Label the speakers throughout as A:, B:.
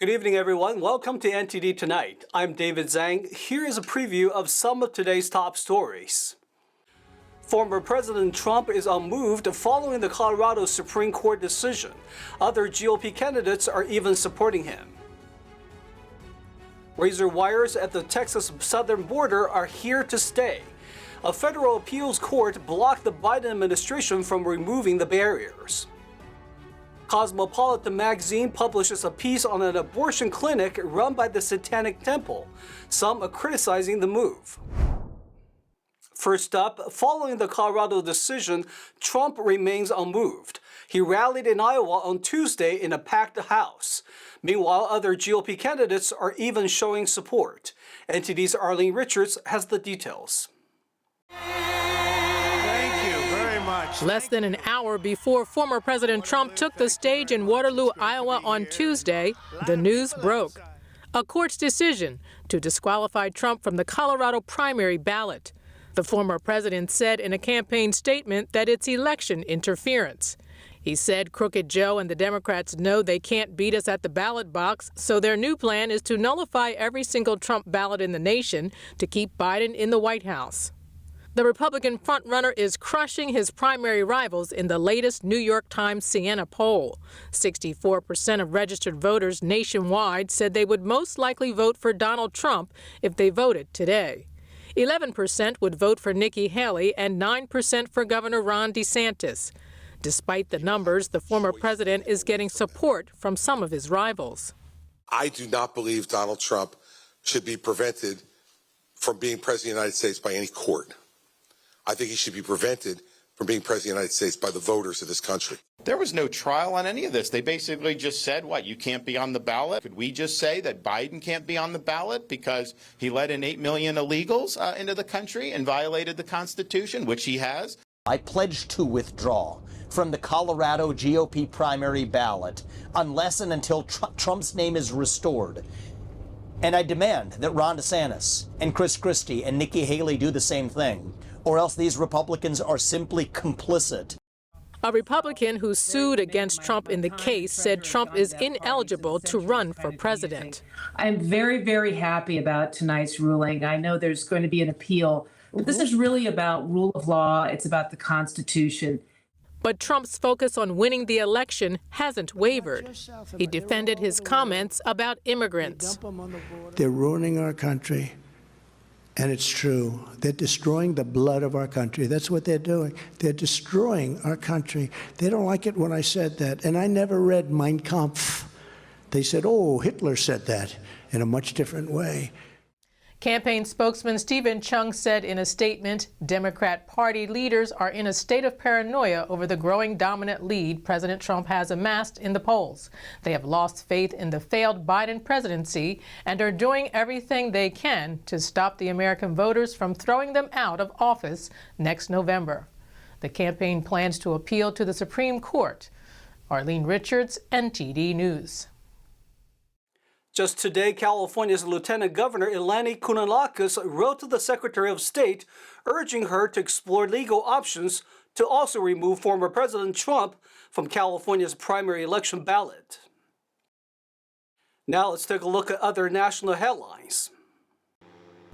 A: Good evening, everyone. Welcome to NTD Tonight. I'm David Zhang. Here is a preview of some of today's top stories. Former President Trump is unmoved following the Colorado Supreme Court decision. Other GOP candidates are even supporting him. Razor wires at the Texas southern border are here to stay. A federal appeals court blocked the Biden administration from removing the barriers. Cosmopolitan magazine publishes a piece on an abortion clinic run by the Satanic Temple. Some are criticizing the move. First up, following the Colorado decision, Trump remains unmoved. He rallied in Iowa on Tuesday in a packed house. Meanwhile, other GOP candidates are even showing support. NTD's Arlene Richards has the details.
B: Less than an hour before former President Trump took the stage in Waterloo, Iowa on Tuesday, the news broke. A court's decision to disqualify Trump from the Colorado primary ballot. The former president said in a campaign statement that it's election interference. He said Crooked Joe and the Democrats know they can't beat us at the ballot box, so their new plan is to nullify every single Trump ballot in the nation to keep Biden in the White House. The Republican frontrunner is crushing his primary rivals in the latest New York Times Siena poll. 64% of registered voters nationwide said they would most likely vote for Donald Trump if they voted today. 11% would vote for Nikki Haley and 9% for Governor Ron DeSantis. Despite the numbers, the former president is getting support from some of his rivals.
C: I do not believe Donald Trump should be prevented from being president of the United States by any court. I think he should be prevented from being president of the United States by the voters of this country.
D: There was no trial on any of this. They basically just said, what, you can't be on the ballot? Could we just say that Biden can't be on the ballot because he let in 8 million illegals into the country and violated the Constitution, which he has?
E: I pledge to withdraw from the Colorado GOP primary ballot unless and until Trump's name is restored. And I demand that Ron DeSantis and Chris Christie and Nikki Haley do the same thing, or else these Republicans are simply complicit.
B: A Republican who sued against Trump in the case said Trump is ineligible to run for president.
F: I'm very, very happy about tonight's ruling. I know there's going to be an appeal, but this is really about rule of law. It's about the Constitution.
B: But Trump's focus on winning the election hasn't wavered. He defended his comments about immigrants.
G: They're ruining our country, and it's true. They're destroying the blood of our country. That's what they're doing. They're destroying our country. They don't like it when I said that, and I never read Mein Kampf. They said, oh, Hitler said that in a much different way.
B: Campaign spokesman Stephen Chung said in a statement, Democrat Party leaders are in a state of paranoia over the growing dominant lead President Trump has amassed in the polls. They have lost faith in the failed Biden presidency and are doing everything they can to stop the American voters from throwing them out of office next November. The campaign plans to appeal to the Supreme Court. Arlene Richards, NTD News.
A: Just today, California's Lieutenant Governor Eleni Kounalakis wrote to the Secretary of State urging her to explore legal options to also remove former President Trump from California's primary election ballot. Now let's take a look at other national headlines.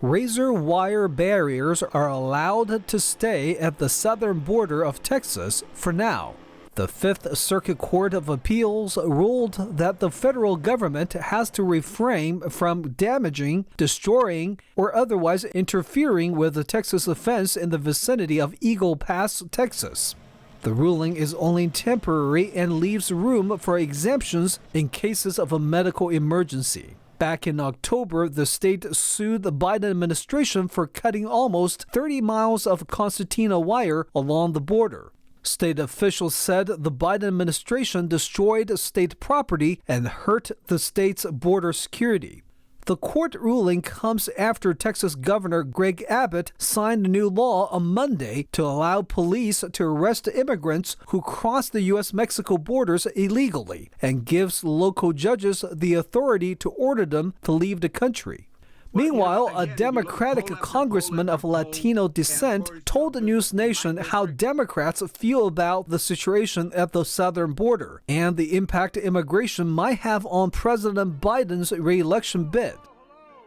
H: Razor wire barriers are allowed to stay at the southern border of Texas for now. The Fifth Circuit Court of Appeals ruled that the federal government has to refrain from damaging, destroying, or otherwise interfering with the Texas offense in the vicinity of Eagle Pass, Texas. The ruling is only temporary and leaves room for exemptions in cases of a medical emergency. Back in October, the state sued the Biden administration for cutting almost 30 miles of concertina wire along the border. State officials said the Biden administration destroyed state property and hurt the state's border security. The court ruling comes after Texas Governor Greg Abbott signed a new law on Monday to allow police to arrest immigrants who cross the U.S.-Mexico borders illegally and gives local judges the authority to order them to leave the country. Meanwhile, a Democratic congressman of Latino descent told the News Nation how Democrats feel about the situation at the southern border and the impact immigration might have on President Biden's re-election bid.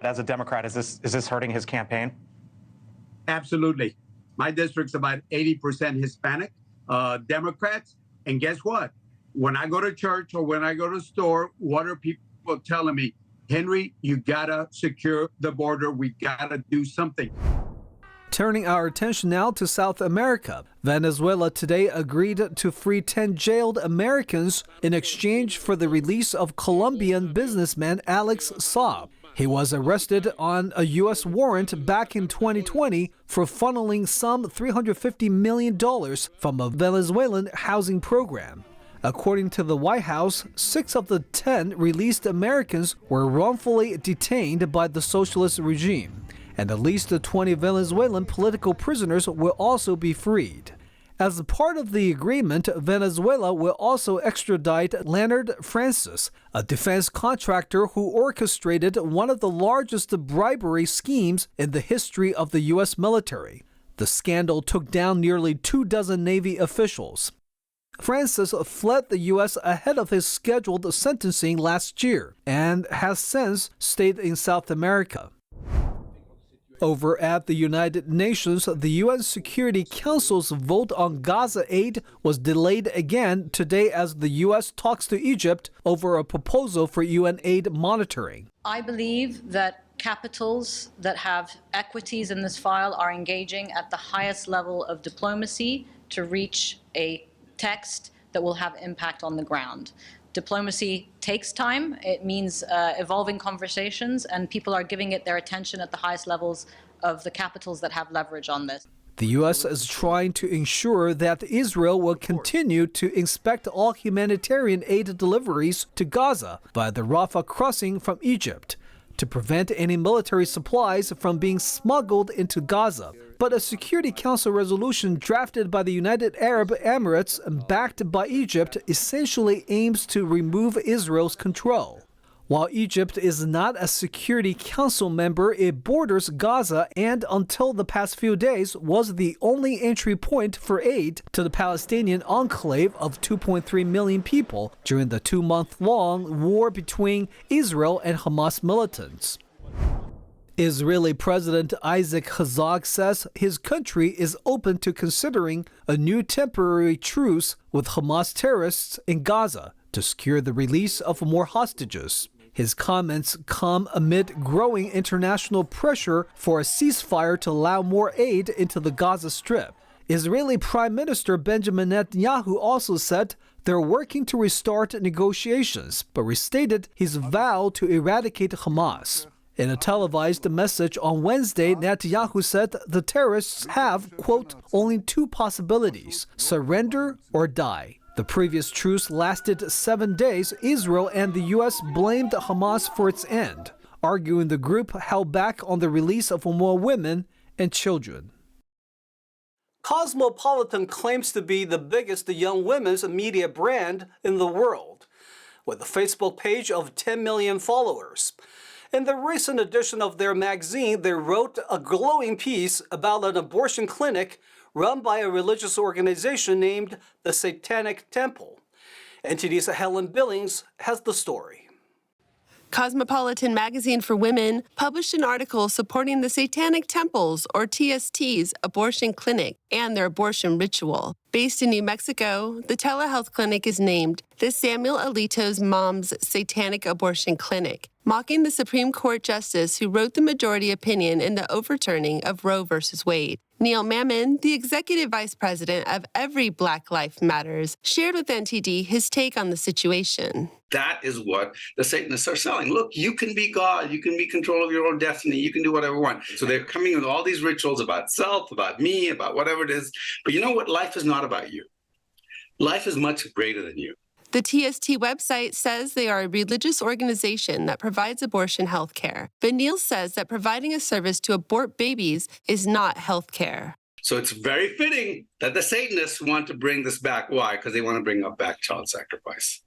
I: As a Democrat, is this hurting his campaign?
J: Absolutely. My district's about 80% Hispanic, Democrats. And guess what? When I go to church or when I go to the store, what are people telling me? Henry, you gotta secure the border. We gotta do something.
H: Turning our attention now to South America, Venezuela today agreed to free 10 jailed Americans in exchange for the release of Colombian businessman Alex Saab. He was arrested on a U.S. warrant back in 2020 for funneling some $350 million from a Venezuelan housing program. According to the White House, 6 of the 10 released Americans were wrongfully detained by the socialist regime, and at least 20 Venezuelan political prisoners will also be freed. As part of the agreement, Venezuela will also extradite Leonard Francis, a defense contractor who orchestrated one of the largest bribery schemes in the history of the U.S. military. The scandal took down nearly 24 Navy officials. Francis fled the U.S. ahead of his scheduled sentencing last year and has since stayed in South America. Over at the United Nations, the UN Security Council's vote on Gaza aid was delayed again today as the U.S. talks to Egypt over a proposal for UN aid monitoring.
K: I believe that capitals that have equities in this file are engaging at the highest level of diplomacy to reach a text that will have impact on the ground. Diplomacy takes time. It means evolving conversations, and people are giving it their attention at the highest levels of the capitals that have leverage on this.
H: The U.S. is trying to ensure that Israel will continue to inspect all humanitarian aid deliveries to Gaza via the Rafah crossing from Egypt to prevent any military supplies from being smuggled into Gaza. But a Security Council resolution drafted by the United Arab Emirates and backed by Egypt essentially aims to remove Israel's control. While Egypt is not a Security Council member, it borders Gaza and until the past few days was the only entry point for aid to the Palestinian enclave of 2.3 million people during the 2-month-long war between Israel and Hamas militants. Israeli President Isaac Herzog says his country is open to considering a new temporary truce with Hamas terrorists in Gaza to secure the release of more hostages. His comments come amid growing international pressure for a ceasefire to allow more aid into the Gaza Strip. Israeli Prime Minister Benjamin Netanyahu also said they're working to restart negotiations, but restated his vow to eradicate Hamas. In a televised message on Wednesday, Netanyahu said the terrorists have, quote, only 2 possibilities, surrender or die. The previous truce lasted 7 days. Israel and the U.S. blamed Hamas for its end, arguing the group held back on the release of more women and children.
A: Cosmopolitan claims to be the biggest young women's media brand in the world, with a Facebook page of 10 million followers. In the recent edition of their magazine, they wrote a glowing piece about an abortion clinic run by a religious organization named the Satanic Temple. NTD's Helen Billings has the story.
L: Cosmopolitan magazine for women published an article supporting the Satanic Temple's, or TST's, abortion clinic and their abortion ritual. Based in New Mexico, the telehealth clinic is named the Samuel Alito's Mom's Satanic Abortion Clinic, mocking the Supreme Court justice who wrote the majority opinion in the overturning of Roe v. Wade. Neil Mammon, the executive vice president of Every Black Life Matters, shared with NTD his take on the situation.
M: That is what the Satanists are selling. Look, you can be God. You can be in control of your own destiny. You can do whatever you want. So they're coming with all these rituals about self, about me, about whatever it is. But you know what? Life is not about you. Life is much greater than you.
L: The TST website says they are a religious organization that provides abortion health care. But Neil says that providing a service to abort babies is not health care.
M: So it's very fitting that the Satanists want to bring this back. Why? Because they want to bring up back child sacrifice.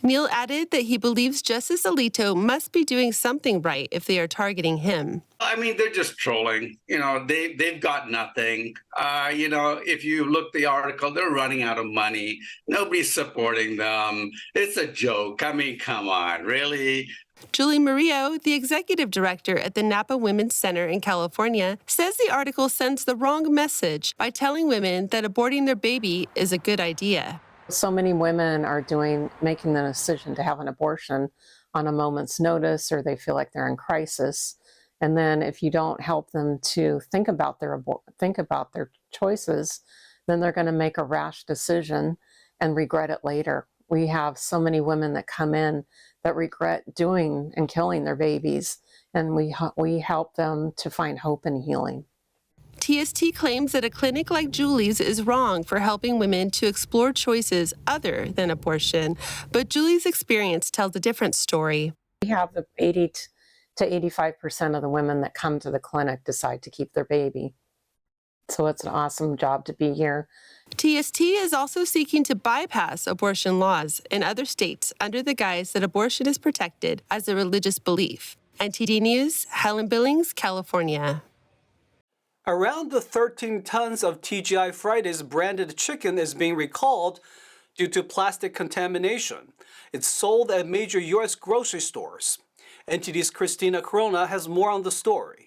L: Neal added that he believes Justice Alito must be doing something right if they are targeting him.
M: I mean, they're just trolling. They've got nothing. If you look the article, they're running out of money. Nobody's supporting them. It's a joke. I mean, come on, really?
L: Julie Murillo, the executive director at the Napa Women's Center in California, says the article sends the wrong message by telling women that aborting their baby is a good idea.
N: So many women are making the decision to have an abortion on a moment's notice, or they feel like they're in crisis. And then if you don't help them to think about their choices, then they're going to make a rash decision and regret it later. We have so many women that come in that regret doing and killing their babies, and we help them to find hope and healing.
L: TST claims that a clinic like Julie's is wrong for helping women to explore choices other than abortion, but Julie's experience tells a different story.
N: We have the 80 to 85% of the women that come to the clinic decide to keep their baby. So it's an awesome job to be here.
L: TST is also seeking to bypass abortion laws in other states under the guise that abortion is protected as a religious belief. NTD News, Helen Billings, California.
A: Around 13 tons of TGI Fridays branded chicken is being recalled due to plastic contamination. It's sold at major U.S. grocery stores. NTD's Christina Corona has more on the story.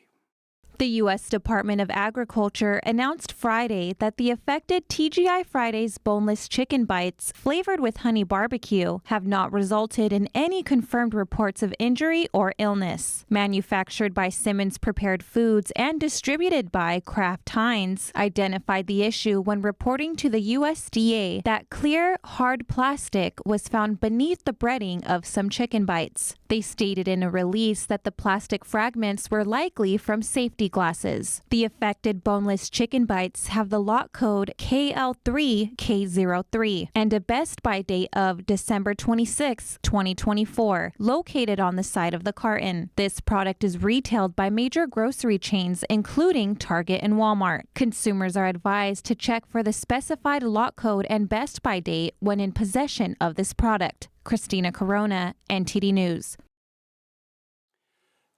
O: The U.S. Department of Agriculture announced Friday that the affected TGI Fridays boneless chicken bites flavored with honey barbecue have not resulted in any confirmed reports of injury or illness. Manufactured by Simmons Prepared Foods and distributed by Kraft Heinz, identified the issue when reporting to the USDA that clear, hard plastic was found beneath the breading of some chicken bites. They stated in a release that the plastic fragments were likely from safety glasses. The affected boneless chicken bites have the lot code KL3K03 and a best by date of December 26, 2024, located on the side of the carton. This product is retailed by major grocery chains, including Target and Walmart. Consumers are advised to check for the specified lot code and best by date when in possession of this product. Christina Corona, NTD News.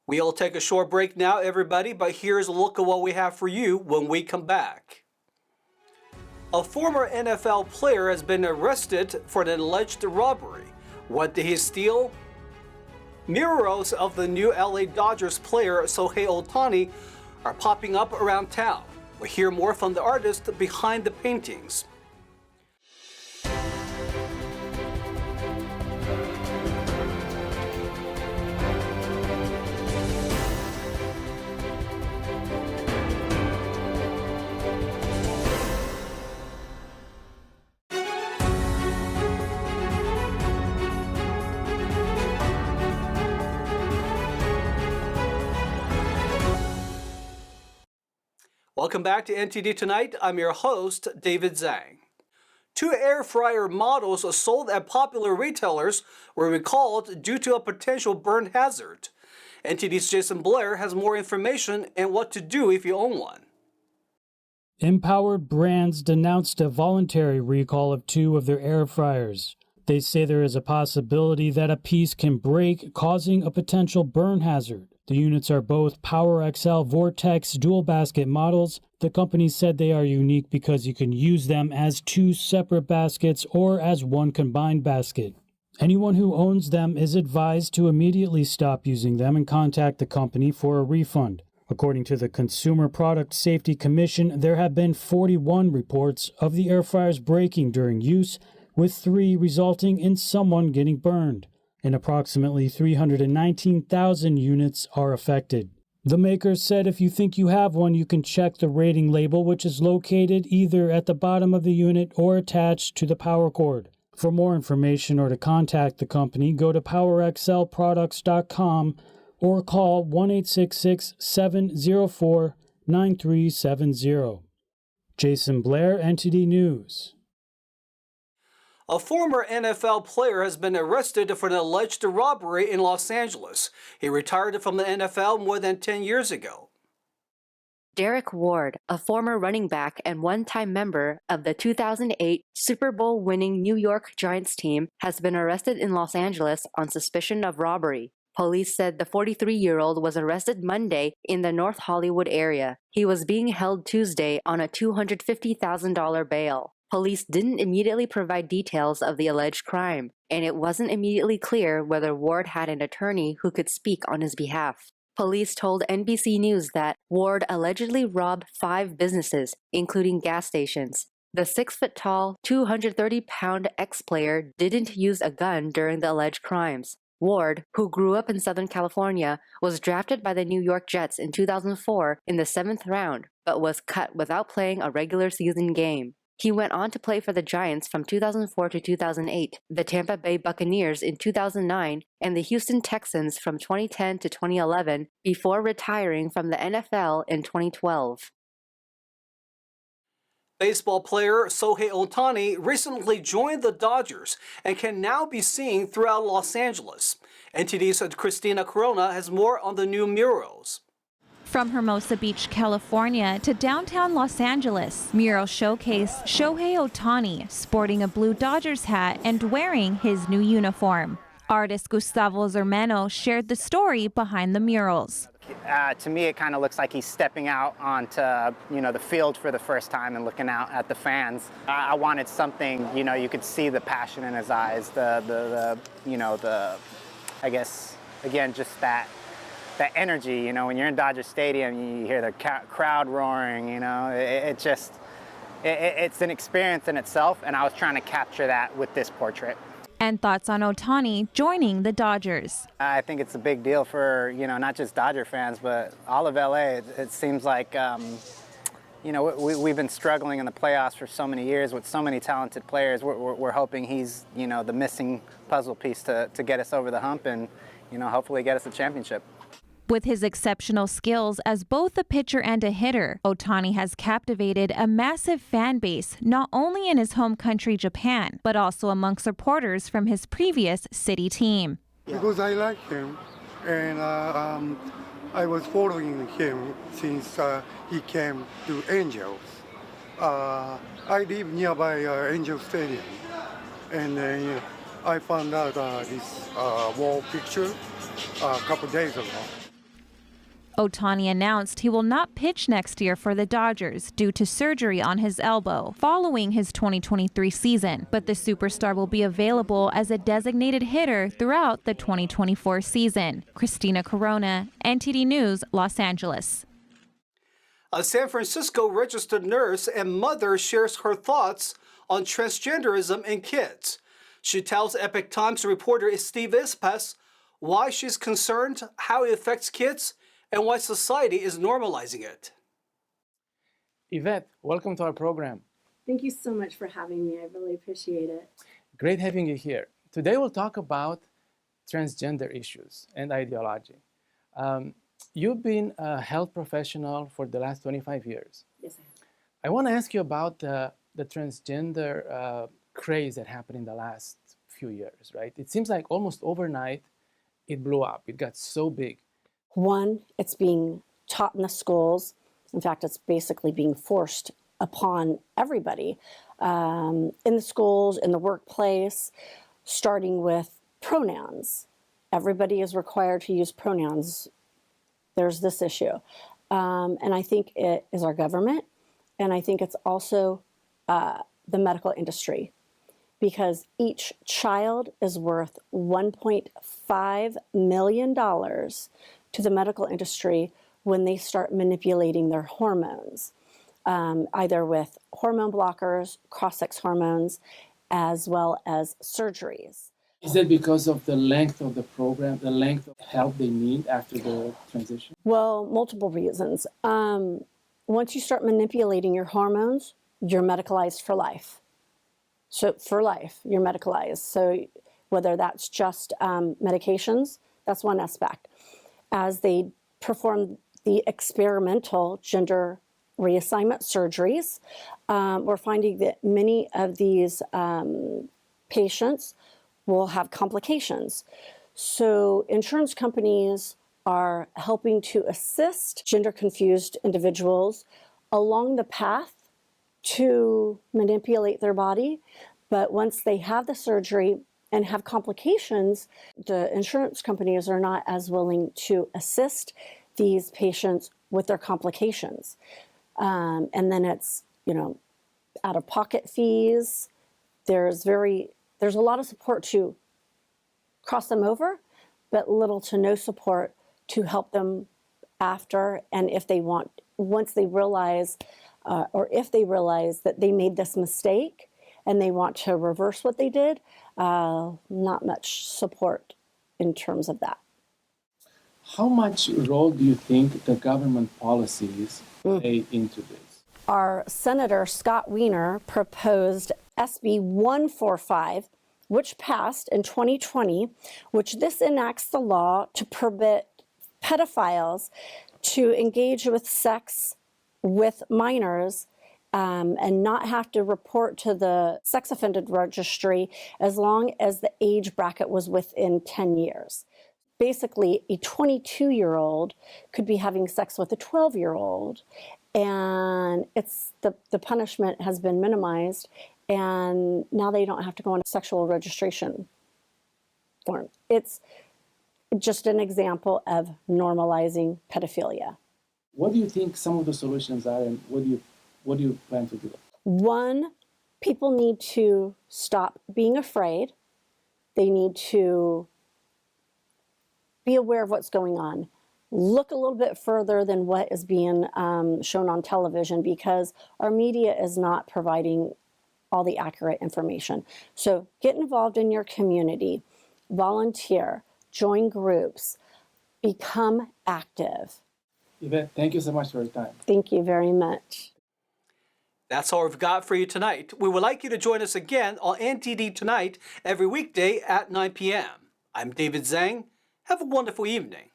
A: We'll take a short break now, everybody, but here's a look at what we have for you when we come back. A former NFL player has been arrested for an alleged robbery. What did he steal? Murals of the new LA Dodgers player Shohei Ohtani are popping up around town. We'll hear more from the artist behind the paintings. Welcome back to NTD Tonight. I'm your host, David Zhang. 2 air fryer models sold at popular retailers were recalled due to a potential burn hazard. NTD's Jason Blair has more information and what to do if you own one.
P: Empowered Brands denounced a voluntary recall of 2 of their air fryers. They say there is a possibility that a piece can break, causing a potential burn hazard. The units are both Power XL Vortex dual basket models. The company said they are unique because you can use them as 2 separate baskets or as 1 combined basket. Anyone who owns them is advised to immediately stop using them and contact the company for a refund. According to the Consumer Product Safety Commission, there have been 41 reports of the air fryers breaking during use, with 3 resulting in someone getting burned, and approximately 319,000 units are affected. The makers said if you think you have one, you can check the rating label, which is located either at the bottom of the unit or attached to the power cord. For more information or to contact the company, go to powerxlproducts.com or call 1-866-704-9370. Jason Blair, NTD News.
A: A former NFL player has been arrested for an alleged robbery in Los Angeles. He retired from the NFL more than 10 years ago.
Q: Derek Ward, a former running back and one-time member of the 2008 Super Bowl-winning New York Giants team, has been arrested in Los Angeles on suspicion of robbery. Police said the 43-year-old was arrested Monday in the North Hollywood area. He was being held Tuesday on a $250,000 bail. Police didn't immediately provide details of the alleged crime, and it wasn't immediately clear whether Ward had an attorney who could speak on his behalf. Police told NBC News that Ward allegedly robbed 5 businesses, including gas stations. The 6-foot-tall, 230-pound ex-player didn't use a gun during the alleged crimes. Ward, who grew up in Southern California, was drafted by the New York Jets in 2004 in the 7th round, but was cut without playing a regular season game. He went on to play for the Giants from 2004 to 2008, the Tampa Bay Buccaneers in 2009, and the Houston Texans from 2010 to 2011, before retiring from the NFL in 2012.
A: Baseball player Shohei Ohtani recently joined the Dodgers and can now be seen throughout Los Angeles. NTD's Christina Corona has more on the new murals.
O: From Hermosa Beach, California to downtown Los Angeles, murals showcase Shohei Ohtani sporting a blue Dodgers hat and wearing his new uniform. Artist Gustavo Zermeno shared the story behind the murals.
R: To me, it kind of looks like he's stepping out onto, the field for the first time and looking out at the fans. I wanted something, you could see the passion in his eyes, I guess, again, just that energy, when you're in Dodger Stadium, you hear the crowd roaring, it's an experience in itself, and I was trying to capture that with this portrait.
O: And thoughts on Ohtani joining the Dodgers.
R: I think it's a big deal for, not just Dodger fans, but all of LA. It seems like, we've been struggling in the playoffs for so many years with so many talented players. We're hoping he's, the missing puzzle piece to get us over the hump and, hopefully get us a championship.
O: With his exceptional skills as both a pitcher and a hitter, Ohtani has captivated a massive fan base not only in his home country, Japan, but also amongst supporters from his previous city team.
S: Because I like him, and I was following him since he came to Angels. I live nearby Angel Stadium, and I found out this wall picture a couple days ago.
O: Ohtani announced he will not pitch next year for the Dodgers due to surgery on his elbow following his 2023 season, but the superstar will be available as a designated hitter throughout the 2024 season. Christina Corona, NTD News, Los Angeles.
A: A San Francisco registered nurse and mother shares her thoughts on transgenderism in kids. She tells Epoch Times reporter Steve Espas why she's concerned, how it affects kids, and why society is normalizing it.
T: Yvette, welcome to our program.
U: Thank you so much for having me. I really appreciate it.
T: Great having you here. Today we'll talk about transgender issues and ideology. You've been a health professional for the last 25 years.
U: Yes, I have.
T: I want to ask you about the transgender craze that happened in the last few years, right? It seems like almost overnight it blew up. It got so big.
U: One, it's being taught in the schools. In fact, it's basically being forced upon everybody in the schools, in the workplace, starting with pronouns. Everybody is required to use pronouns. There's this issue. And I think it is our government, and I think it's also the medical industry, because each child is worth $1.5 million to the medical industry when they start manipulating their hormones, either with hormone blockers, cross-sex hormones, as well as surgeries.
T: Is that because of the length of the program, the length of help they need after the transition?
U: Well, multiple reasons. Once you start manipulating your hormones, you're medicalized for life. So for life, you're medicalized. So whether that's just medications, that's one aspect. As they perform the experimental gender reassignment surgeries, we're finding that many of these patients will have complications. So insurance companies are helping to assist gender-confused individuals along the path to manipulate their body. But once they have the surgery and have complications, the insurance companies are not as willing to assist these patients with their complications. And then it's, out-of-pocket fees. There's a lot of support to cross them over, but little to no support to help them after. And if they want, once they realize, or if they realize that they made this mistake and they want to reverse what they did, not much support in terms of that.
T: How much role do you think the government policies play into this?
U: Our Senator Scott Wiener proposed SB 145, which passed in 2020, which this enacts the law to permit pedophiles to engage with sex with minors and not have to report to the sex offender registry as long as the age bracket was within 10 years. Basically, a 22-year-old could be having sex with a 12-year-old, and it's the punishment has been minimized, and now they don't have to go on a sexual registration form. It's just an example of normalizing pedophilia.
T: What do you think some of the solutions are, and what do you plan to do?
U: One, people need to stop being afraid. They need to be aware of what's going on. Look a little bit further than what is being shown on television, because our media is not providing all the accurate information. So get involved in your community, volunteer, join groups, become active.
T: Yvette, thank you so much for your time.
U: Thank you very much.
A: That's all we've got for you tonight. We would like you to join us again on NTD Tonight every weekday at 9 p.m. I'm David Zhang. Have a wonderful evening.